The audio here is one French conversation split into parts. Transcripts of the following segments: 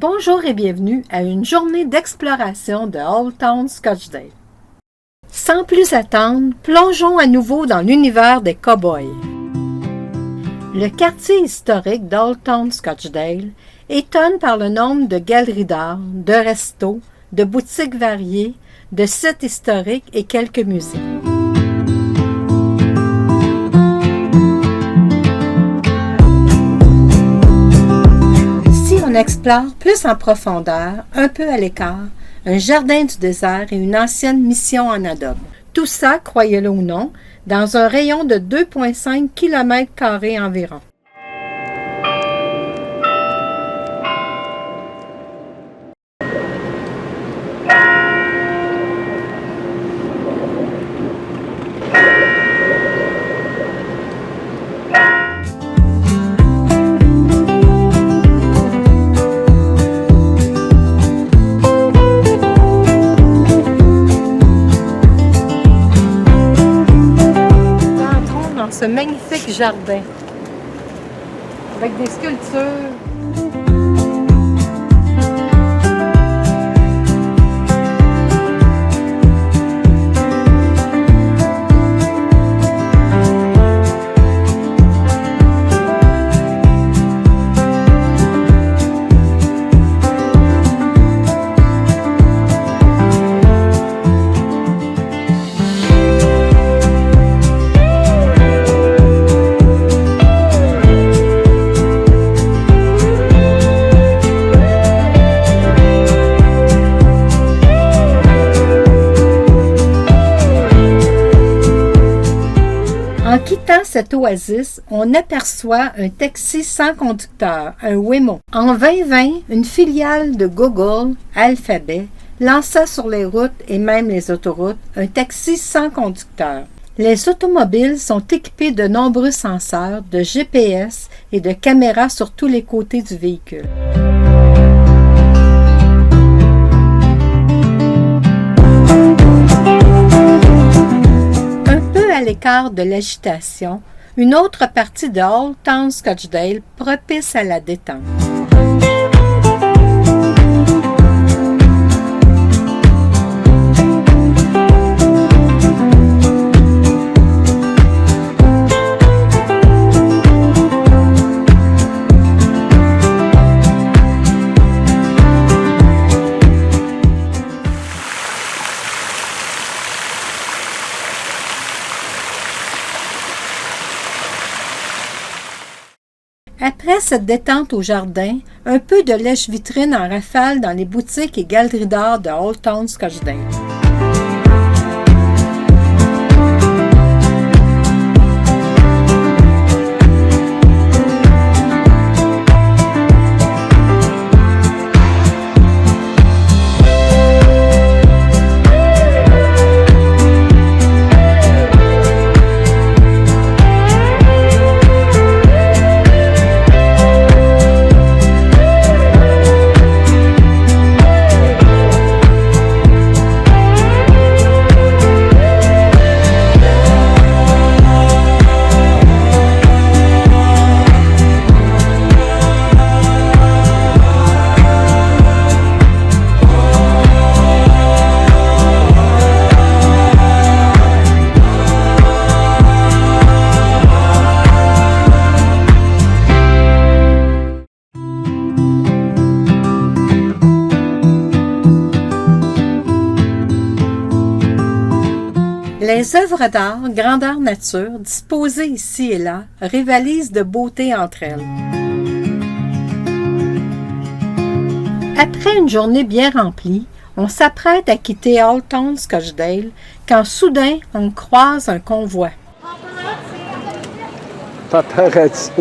Bonjour et bienvenue à une journée d'exploration de Old Town Scottsdale. Sans plus attendre, plongeons à nouveau dans l'univers des cow-boys. Le quartier historique d'Old Town Scottsdale étonne par le nombre de galeries d'art, de restos, de boutiques variées, de sites historiques et quelques musées. On explore plus en profondeur, un peu à l'écart, un jardin du désert et une ancienne mission en adobe. Tout ça, croyez-le ou non, dans un rayon de 2,5 km² environ. Ce magnifique jardin avec des sculptures. En quittant cette oasis, on aperçoit un taxi sans conducteur, un Waymo. En 2020, une filiale de Google, Alphabet, lança sur les routes et même les autoroutes un taxi sans conducteur. Les automobiles sont équipés de nombreux senseurs, de GPS et de caméras sur tous les côtés du véhicule. À l'écart de l'agitation, une autre partie de Old Town Scottsdale propice à la détente. Après cette détente au jardin, un peu de lèche-vitrine en rafale dans les boutiques et galeries d'art de Old Town Scottsdale. Les œuvres d'art grandeur nature disposées ici et là rivalisent de beauté entre elles. Après une journée bien remplie, on s'apprête à quitter Old Town Scottsdale quand soudain on croise un convoi. Paparazzi.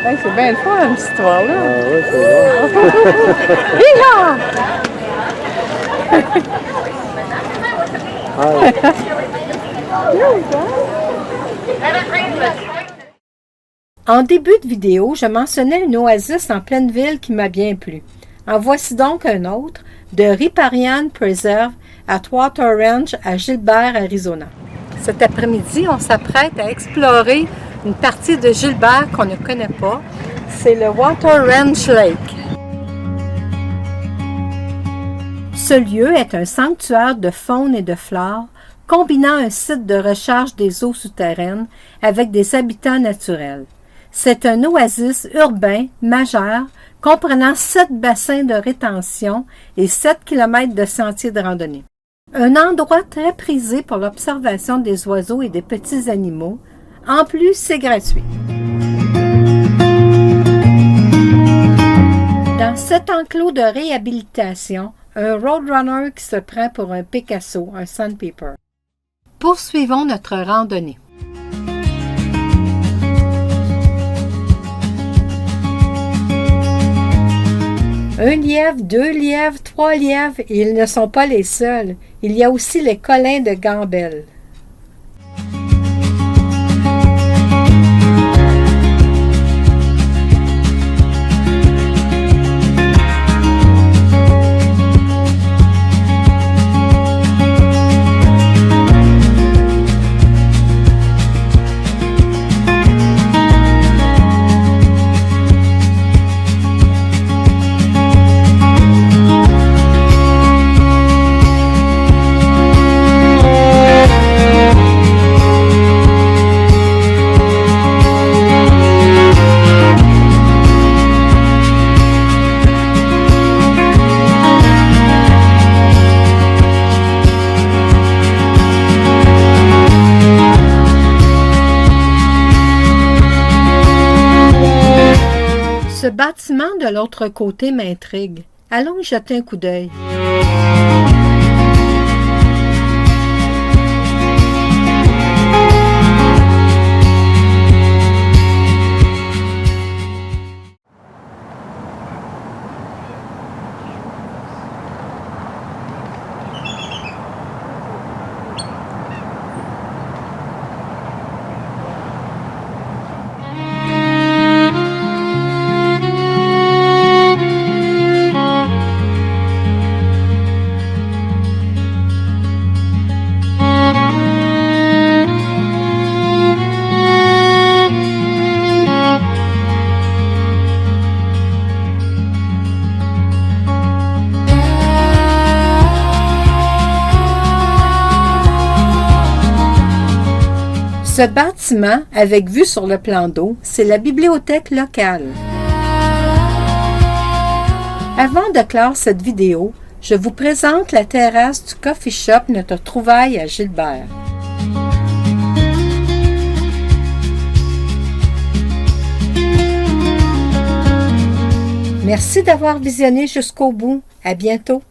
Hey, c'est bien le fun, cette histoire-là. Ah oui, c'est bon. En début de vidéo, je mentionnais une oasis en pleine ville qui m'a bien plu. En voici donc un autre de Riparian Preserve à Water Range à Gilbert, Arizona. Cet après-midi, on s'apprête à explorer une partie de Gilbert qu'on ne connaît pas. C'est le Water Range Lake. Ce lieu est un sanctuaire de faune et de flore, combinant un site de recharge des eaux souterraines avec des habitats naturels. C'est un oasis urbain majeur comprenant 7 bassins de rétention et 7 km de sentiers de randonnée. Un endroit très prisé pour l'observation des oiseaux et des petits animaux. En plus, c'est gratuit. Dans cet enclos de réhabilitation, un roadrunner qui se prend pour un Picasso, un sandpaper. Poursuivons notre randonnée. Un lièvre, 2 lièvres, 3 lièvres, et ils ne sont pas les seuls. Il y a aussi les collins de Gambel. Ce bâtiment de l'autre côté m'intrigue. Allons y jeter un coup d'œil. Ce bâtiment, avec vue sur le plan d'eau, c'est la bibliothèque locale. Avant de clore cette vidéo, je vous présente la terrasse du coffee shop Notre Trouvaille à Gilbert. Merci d'avoir visionné jusqu'au bout. À bientôt.